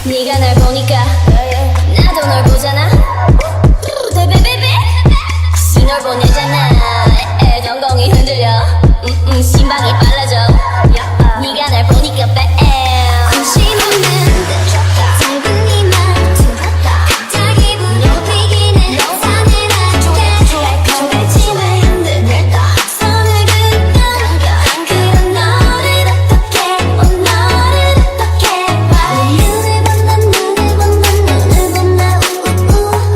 네가 날 보니까 나도 널 보잖아. 베베베베 혹시 널 보내잖아. 엉덩이 흔들려. 심박이 빨라져. 네가 날 보니까 관심 없는 듯 짧은 네 말투 갑자기 부러뜨리기는 사내답게 조개찜을 흔드는 손을 긋는 그런 너를 어떻게 너를 어떻게 봐. 눈을 본다 눈을 본다 눈을 본다 우우우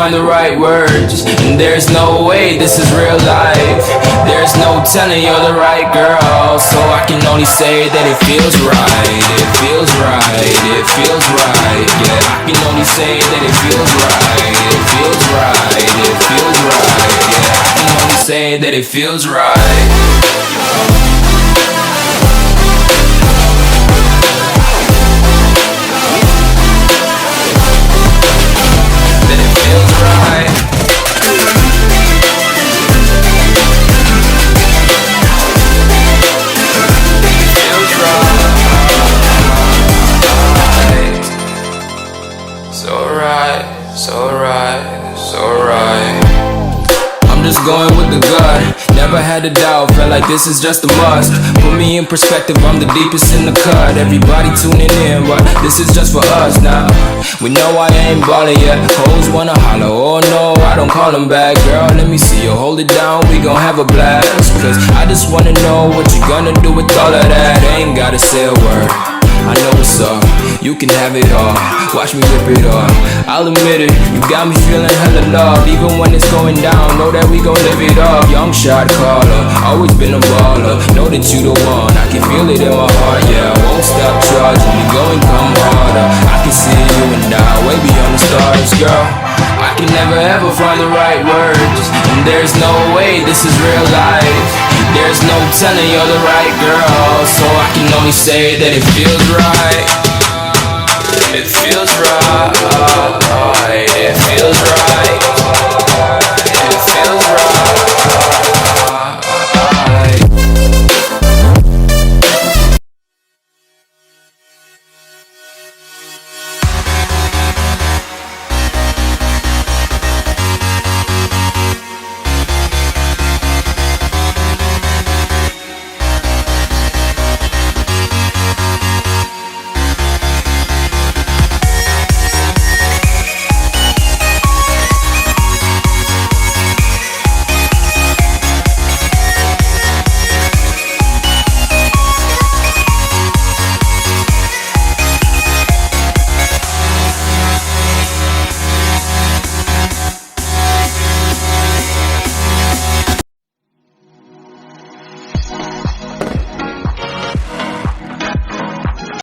find the right words, and there's no way this is real life. There's no telling you're the right girl, so I can only say that it feels right. It feels right, it feels right. Yeah, I can only say that it feels right. It feels right, it feels right. Yeah, I can only say that it feels right. I'm just going with the gut, never had a doubt, felt like this is just a must. Put me in perspective, I'm the deepest in the cut. Everybody tuning in, but this is just for us now. We know I ain't ballin' yet, hoes wanna holler, oh no, I don't call them back. Girl, let me see you hold it down, we gon' have a blast. Cause I just wanna know what you gonna do with all of that. Ain't gotta say a word, I know what's up, you can have it all. Watch me rip it off, I'll admit it, you got me feeling hella love. Even when it's going down, know that we gon' live it up. Young shot caller, always been a baller. Know that you the one, I can feel it in my heart. Yeah, I won't stop charging, we go and come harder. I can see you and I, way beyond the stars, girl. I can never ever find the right words, and there's no way this is real life. There's no telling you're the right girl, so I can only say that it feels right. It feels right, it feels right.